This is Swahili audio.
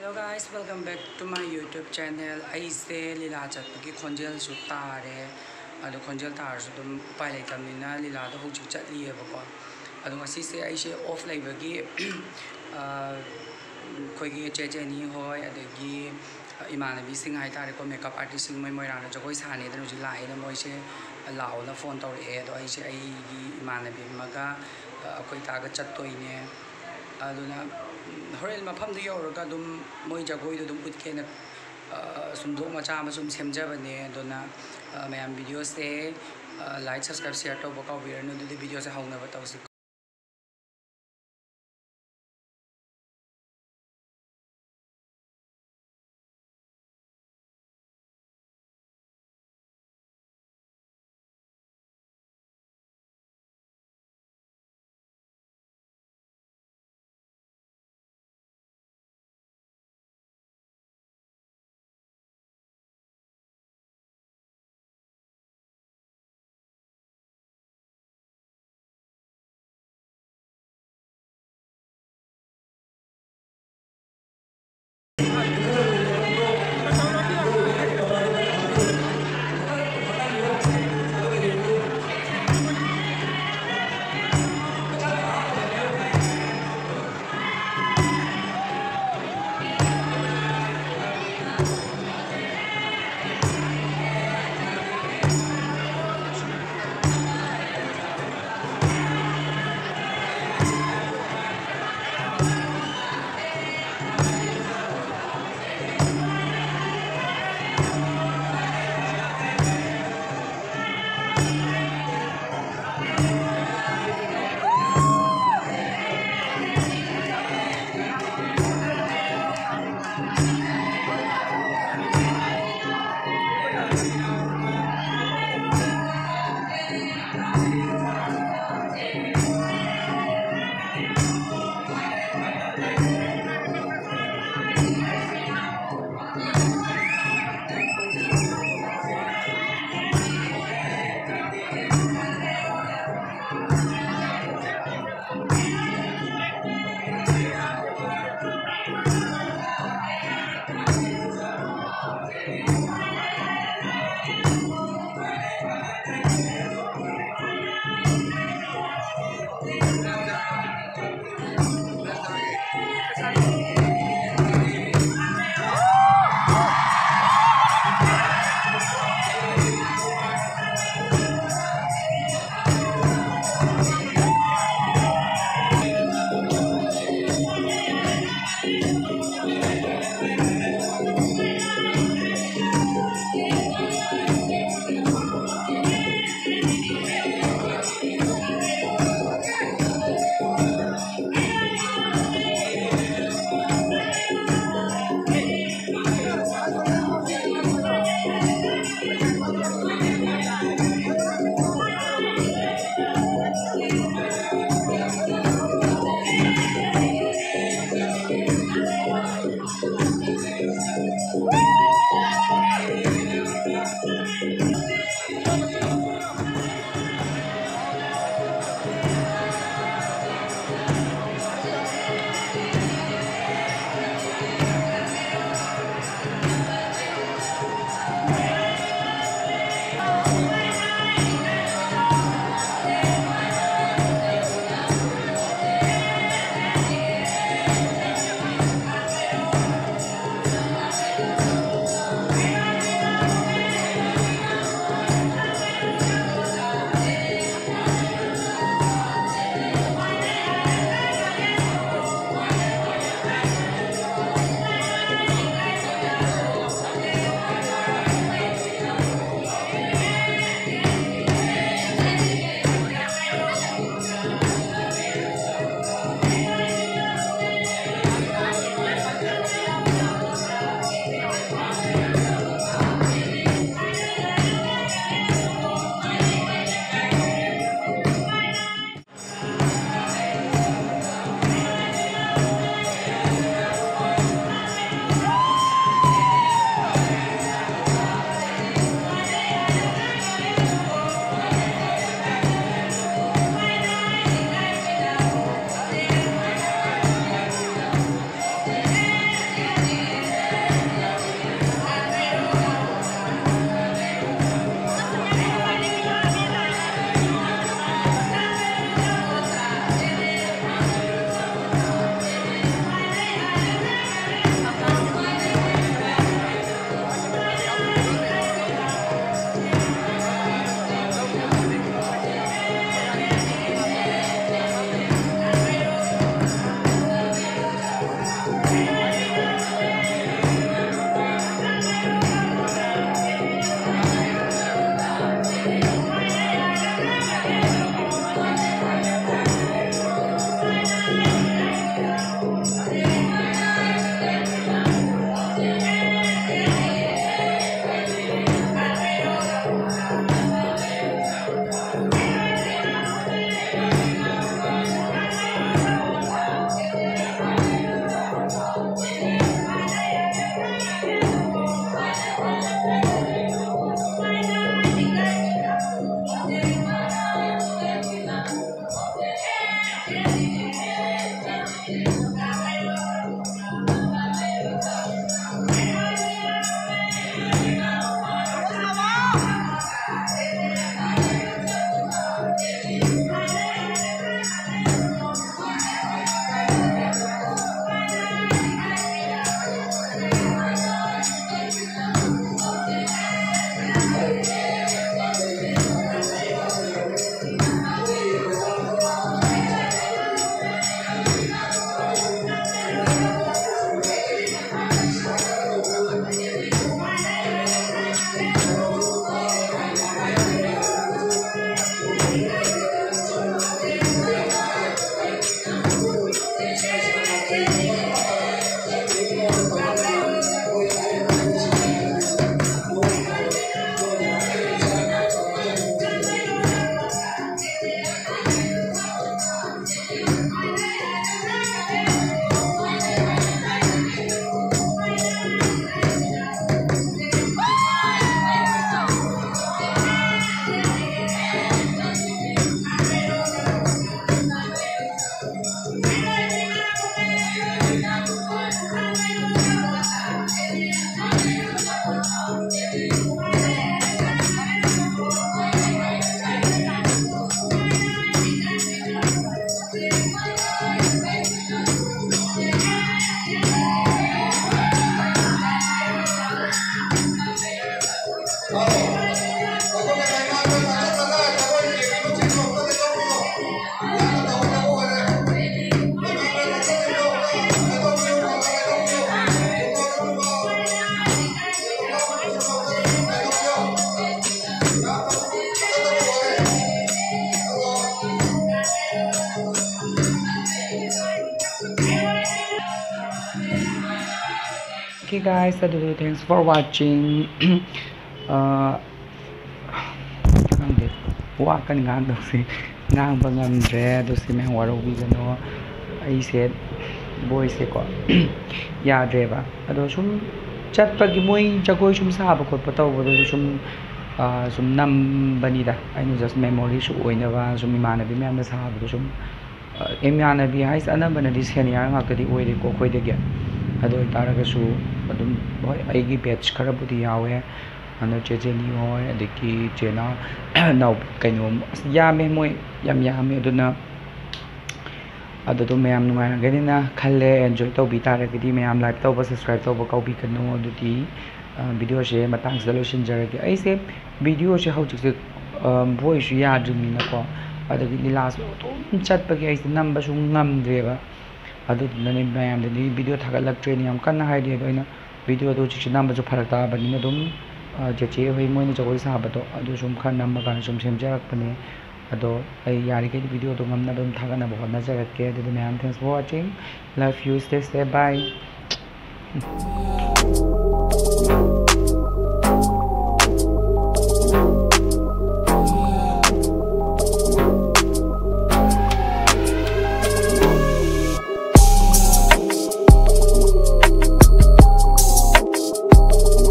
Hello guys, welcome back to my YouTube channel. ꯑꯩꯁꯦ ꯂꯤꯂꯥ ꯆꯠꯄꯒꯤ ꯈꯣꯟꯖꯦꯜꯁꯨ ꯇꯥꯔꯦ. ꯑꯗꯣ ꯈꯣꯟꯖꯦꯜ ꯇꯥꯔꯁꯨ ꯑꯗꯨꯝ ꯎꯄꯥꯏ ꯂꯩꯇꯕꯅꯤꯅ ꯂꯤꯂꯥꯗꯣ ꯍꯧꯖꯤꯛ ꯆꯠꯂꯤꯌꯦꯕꯀꯣ. ꯑꯗꯣ ꯉꯁꯤꯁꯦ ꯑꯩꯁꯦ ꯑꯣꯐ ꯂꯩꯕꯒꯤ ꯑꯩꯈꯣꯏꯒꯤ ꯆꯦ ꯆꯦꯅꯤ ꯍꯣꯏ ꯑꯗꯒꯤ ꯏꯃꯥꯟꯅꯕꯤꯁꯤꯡ ꯍꯥꯏꯇꯥꯔꯦꯀꯣ ꯃꯦꯀꯞ ꯑꯥꯔꯇꯤꯁꯁꯤꯡ ꯃꯣꯏꯔꯥꯡꯗ ꯖꯒꯣꯏ ꯁꯥꯅꯤꯗꯅ ꯍꯧꯖꯤꯛ ꯂꯥꯛꯑꯦꯅ ꯃꯣꯏꯁꯦ ꯂꯥꯛꯑꯣꯅ ꯐꯣꯟ ꯇꯧꯔꯛꯑꯦ. ꯑꯗꯣ ꯑꯩꯁꯦ ꯑꯩꯒꯤ ꯏꯃꯥꯟꯅꯕꯤ ꯑꯃꯒ ꯑꯩꯈꯣꯏ ꯇꯥꯒ ꯆꯠꯇꯣꯏꯅꯦ. ꯑꯗꯨꯅ ꯍꯣꯔꯦꯟ ꯃꯐꯝꯗꯨ ꯌꯧꯔꯒ ꯑꯗꯨꯝ ꯃꯣꯏ ꯖꯒꯣꯏꯗꯣ ꯑꯗꯨꯝ ꯎꯠꯀꯦꯅ ꯁꯨꯝ ꯗꯣꯛ ꯃꯆꯥ ꯑꯃ ꯁꯨꯝ ꯁꯦꯝꯖꯕꯅꯦ. ꯑꯗꯨꯅ ꯃꯌꯥꯝ ꯚꯤꯗꯤꯑꯣꯁꯦ ꯂꯥꯏꯛ ꯁꯕꯁꯀ꯭ꯔꯥꯏꯕ ꯁꯦꯌꯔ ꯇꯧꯕ ꯀꯥꯎꯕꯤꯔꯅꯨ. ꯑꯗꯨꯗꯤ ꯚꯤꯗꯤꯑꯣꯁꯦ ꯍꯧꯅꯕ ꯇꯧꯁꯤ. Okay guys, thanks for watching. Khangde wa kan ngang do si ngang ba ngamdre do si me waraubi gano ai se boy se ko yadre ba ado sum chatpagi moi jagoi sum saba ko patawdo sum sum nam banida ainu just memory su oina ba sum imanabi me am sabdo sum imanabi hais anabana di senior ngakadi oire ko khoidege ado taragasu adum hoi aigi batch kharabudi yawe ano chejeni hoi adiki chena now kaino yame moi yame aduna ado mayam nungai gani na khalle enjoy tawbi taragadi mayam like tawba subscribe tawba kaubi kanu adudi video she matang solution jarage aise video she how to voice ya jumi na ko adagi lilas chat pagi aise number su ngamdreba adu nane mayam de video thagalak training am kan hai de doina video do chi number ju pharata bani dum jeche hoi moi ni jogoi sa bato adu sum khan number kan sum semjarak pane ado ai yari ke video do ngamna dum thagana bahot na jagat ke de mayam thanks for watching love you stay bye